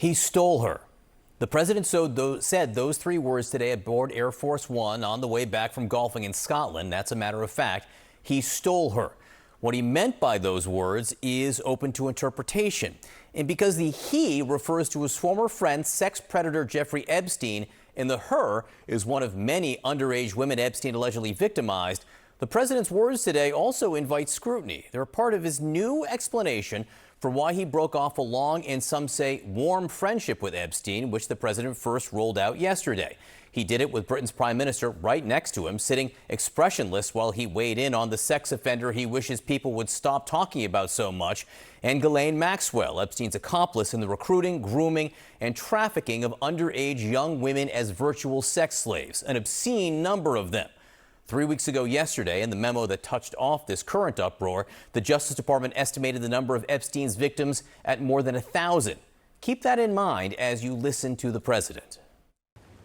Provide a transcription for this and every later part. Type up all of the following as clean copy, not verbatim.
He stole her. The president said those three words today aboard Air Force One on the way back from golfing in Scotland. That's a matter of fact. He stole her. What he meant by those words is open to interpretation. And because the he refers to his former friend, sex predator Jeffrey Epstein, and the her is one of many underage women Epstein allegedly victimized, the president's words today also invite scrutiny. They're part of his new explanation for why he broke off a long and some say warm friendship with Epstein, which the president first rolled out yesterday. He did it with Britain's prime minister right next to him, sitting expressionless while he weighed in on the sex offender he wishes people would stop talking about so much, and Ghislaine Maxwell, Epstein's accomplice in the recruiting, grooming, and trafficking of underage young women as virtual sex slaves, an obscene number of them. 3 weeks ago yesterday, in the memo that touched off this current uproar, the Justice Department estimated the number of Epstein's victims at more than 1,000. Keep that in mind as you listen to the president.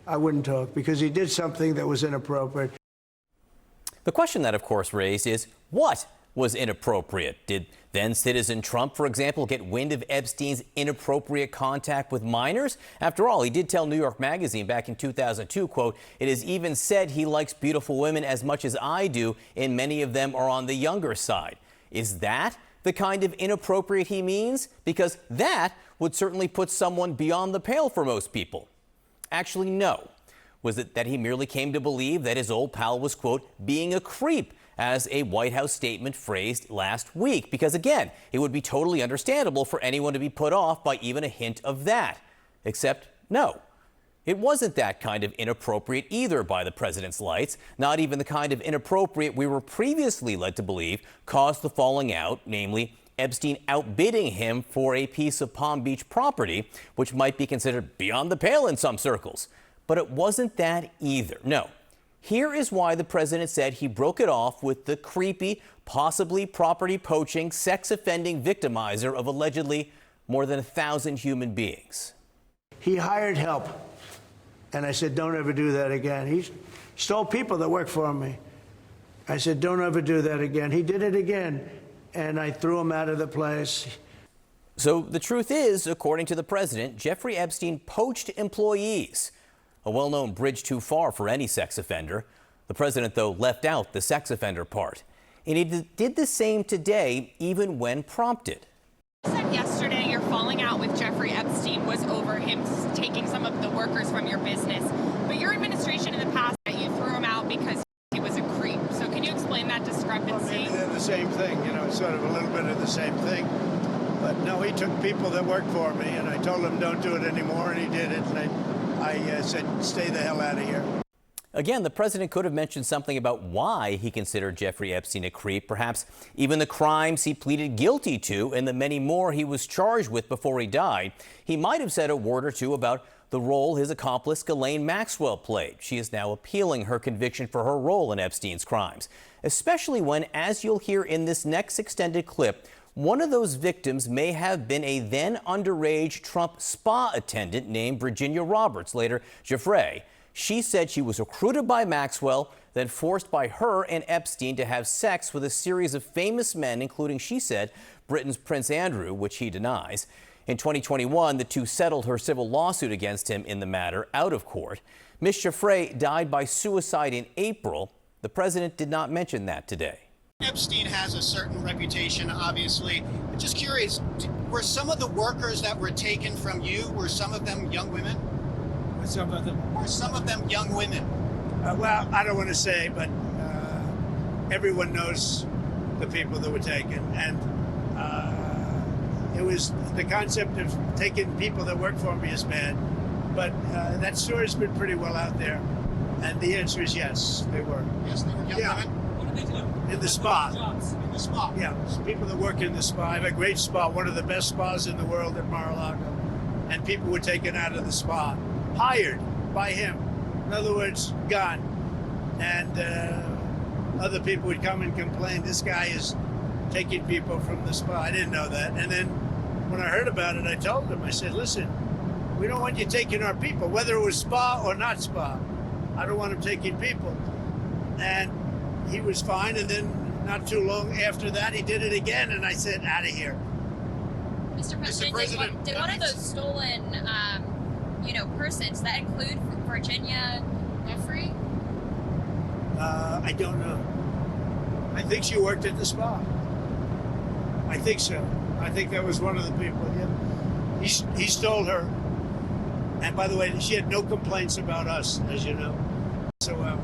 I wouldn't talk because he did something that was inappropriate. The question that, of course, raised is what was inappropriate? Did then citizen Trump, for example, get wind of Epstein's inappropriate contact with minors? After all, he did tell New York Magazine back in 2002, quote, "It is even said he likes beautiful women as much as I do, and many of them are on the younger side." Is that the kind of inappropriate he means? Because that would certainly put someone beyond the pale for most people. Actually, no. Was it that he merely came to believe that his old pal was, quote, being a creep, as a White House statement phrased last week? Because again, it would be totally understandable for anyone to be put off by even a hint of that. Except no, it wasn't that kind of inappropriate either by the president's lights, not even the kind of inappropriate we were previously led to believe caused the falling out, namely Epstein outbidding him for a piece of Palm Beach property, which might be considered beyond the pale in some circles. But it wasn't that either. No. Here is why the president said he broke it off with the creepy, possibly property poaching, sex offending victimizer of allegedly more than 1,000 human beings. He hired help. And I said, don't ever do that again. He stole people that work for me. I said, don't ever do that again. He did it again. And I threw him out of the place. So the truth is, according to the president, Jeffrey Epstein poached employees. A well-known bridge too far for any sex offender. The president, though, left out the sex offender part. And he did the same today, even when prompted. You said yesterday your falling out with Jeffrey Epstein was over him taking some of the workers from your business. But your administration in the past, you threw him out because he was a creep. So can you explain that discrepancy? Well, maybe they're the same thing, sort of a little bit of the same thing. But no, he took people that worked for me, and I told him don't do it anymore, and he did it. And I said, stay the hell out of here. Again, the president could have mentioned something about why he considered Jeffrey Epstein a creep, perhaps even the crimes he pleaded guilty to and the many more he was charged with before he died. He might have said a word or two about the role his accomplice Ghislaine Maxwell played. She is now appealing her conviction for her role in Epstein's crimes, especially when, as you'll hear in this next extended clip, one of those victims may have been a then underage Trump spa attendant named Virginia Roberts, later Giuffre. She said she was recruited by Maxwell, then forced by her and Epstein to have sex with a series of famous men, including, she said, Britain's Prince Andrew, which he denies. In 2021, the two settled her civil lawsuit against him in the matter out of court. Miss Giuffre died by suicide in April. The president did not mention that today. Epstein has a certain reputation, obviously. Just curious, were some of the workers that were taken from you, were some of them young women? Some of them. Were some of them young women? Well, I don't want to say, but everyone knows the people that were taken. And it was the concept of taking people that work for me is bad. But that story's been pretty well out there. And the answer is yes, they were. Yes, they were young women? What did they do? In the spa. In the spa? Yeah, people that work in the spa. I have a great spa, one of the best spas in the world at Mar-a-Lago. And people were taken out of the spa, hired by him. In other words, gone. And other people would come and complain, this guy is taking people from the spa. I didn't know that. And then when I heard about it, I told him, I said, listen, we don't want you taking our people, whether it was spa or not spa. I don't want him taking people. And he was fine, and then not too long after that, he did it again, and I said, out of here. Mr. President, did one of those stolen person. Does that include Virginia Giuffre? I don't know. I think she worked at the spa. I think so. I think that was one of the people. Yeah. He stole her. And by the way, she had no complaints about us, as you know. So.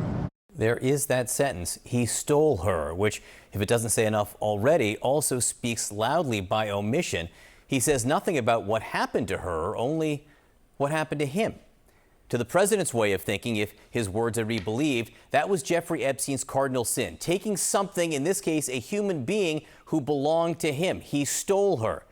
There is that sentence, he stole her, which, if it doesn't say enough already, also speaks loudly by omission. He says nothing about what happened to her, only what happened to him. To the president's way of thinking, if his words are to be believed, that was Jeffrey Epstein's cardinal sin, taking something, in this case, a human being who belonged to him. He stole her.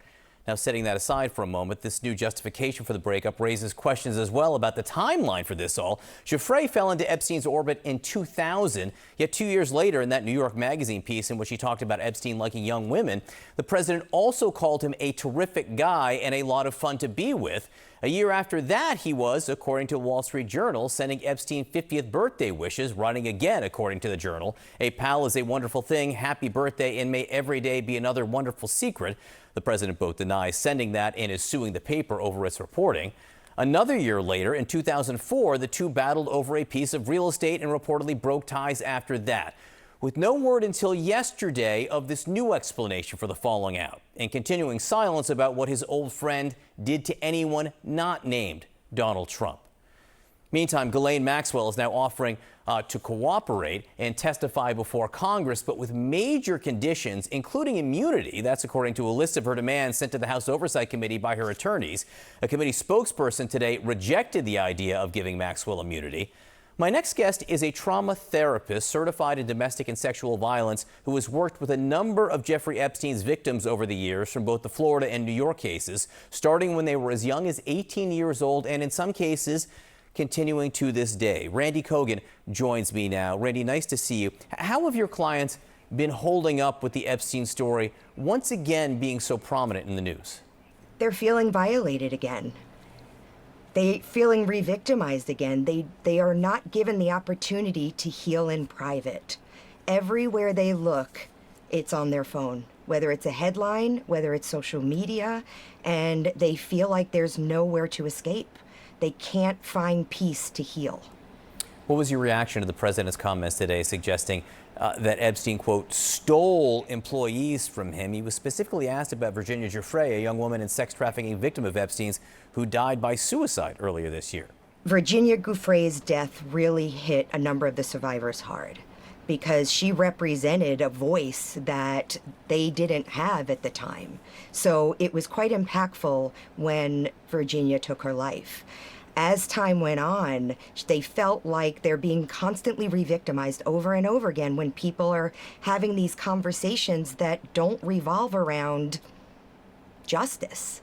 Now, setting that aside for a moment, this new justification for the breakup raises questions as well about the timeline for this all. Giuffre fell into Epstein's orbit in 2000, yet 2 years later, in that New York Magazine piece in which he talked about Epstein liking young women, the president also called him a terrific guy and a lot of fun to be with. A year after that, he was, according to Wall Street Journal, sending Epstein 50th birthday wishes, writing again, according to the Journal, "A pal is a wonderful thing. Happy birthday, and may every day be another wonderful secret." The president both denies sending that and is suing the paper over its reporting. Another year later, in 2004, the two battled over a piece of real estate and reportedly broke ties after that, with no word until yesterday of this new explanation for the falling out and continuing silence about what his old friend did to anyone not named Donald Trump. Meantime, Ghislaine Maxwell is now offering to cooperate and testify before Congress, but with major conditions, including immunity. That's according to a list of her demands sent to the House Oversight Committee by her attorneys. A committee spokesperson today rejected the idea of giving Maxwell immunity. My next guest is a trauma therapist certified in domestic and sexual violence who has worked with a number of Jeffrey Epstein's victims over the years from both the Florida and New York cases, starting when they were as young as 18 years old and in some cases continuing to this day. Randi Kogan joins me now. Randi, nice to see you. How have your clients been holding up with the Epstein story once again being so prominent in the news? They're feeling violated again. They feeling re-victimized again. They are not given the opportunity to heal in private. Everywhere they look, it's on their phone, whether it's a headline, whether it's social media, and they feel like there's nowhere to escape. They can't find peace to heal. What was your reaction to the president's comments today suggesting that Epstein, quote, stole employees from him? He was specifically asked about Virginia Giuffre, a young woman and sex trafficking victim of Epstein's who died by suicide earlier this year. Virginia Giuffre's death really hit a number of the survivors hard because she represented a voice that they didn't have at the time. So it was quite impactful when Virginia took her life. As time went on, they felt like they're being constantly re-victimized over and over again when people are having these conversations that don't revolve around justice,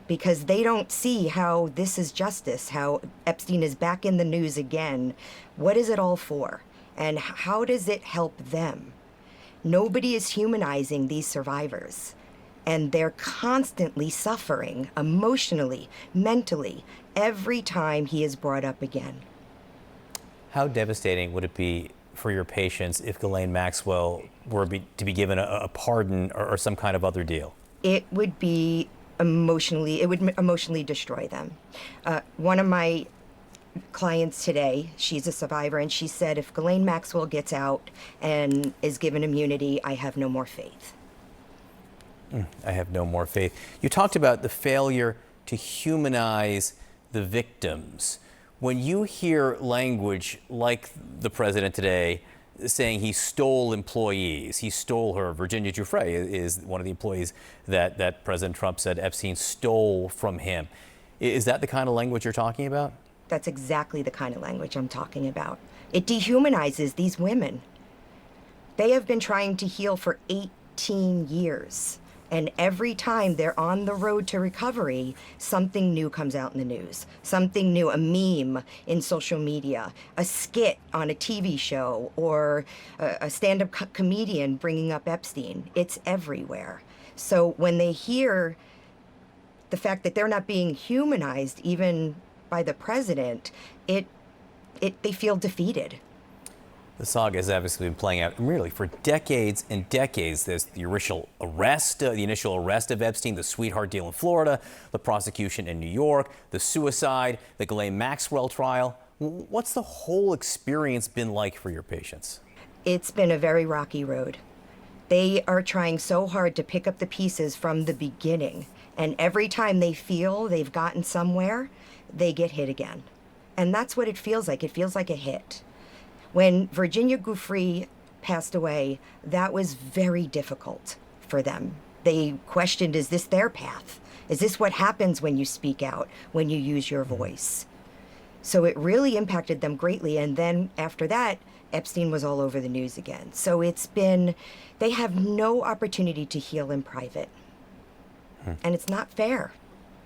because they don't see how this is justice, how Epstein is back in the news again. What is it all for? And how does it help them? Nobody is humanizing these survivors, and they're constantly suffering emotionally, mentally, every time he is brought up again. How devastating would it be for your patients if Ghislaine Maxwell were to be given a pardon or some kind of other deal? It would emotionally destroy them. One of my clients today, she's a survivor, and she said, if Ghislaine Maxwell gets out and is given immunity, I have no more faith. I have no more faith. You talked about the failure to humanize the victims. When you hear language like the president today saying he stole employees, he stole her, Virginia Giuffre is one of the employees that President Trump said Epstein stole from him. Is that the kind of language you're talking about? That's exactly the kind of language I'm talking about. It dehumanizes these women. They have been trying to heal for 18 years. And every time they're on the road to recovery, something new comes out in the news. Something new, a meme in social media, a skit on a TV show, or a stand-up comedian bringing up Epstein. It's everywhere. So when they hear the fact that they're not being humanized even by the president, they feel defeated. The saga has obviously been playing out really for decades and decades. There's the initial arrest of Epstein, the sweetheart deal in Florida, the prosecution in New York, the suicide, the Ghislaine Maxwell trial. What's the whole experience been like for your patients? It's been a very rocky road. They are trying so hard to pick up the pieces from the beginning, and every time they feel they've gotten somewhere, they get hit again. And that's what it feels like. It feels like a hit. When Virginia Giuffre passed away, that was very difficult for them. They questioned, is this their path? Is this what happens when you speak out, when you use your voice? So it really impacted them greatly. And then after that, Epstein was all over the news again. So they have no opportunity to heal in private. And it's not fair.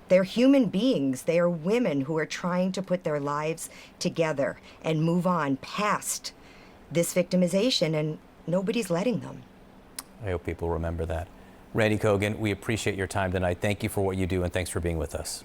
They're human beings. They are women who are trying to put their lives together and move on past this victimization, and nobody's letting them. I hope people remember that. Randi Kogan, we appreciate your time tonight. Thank you for what you do, and thanks for being with us.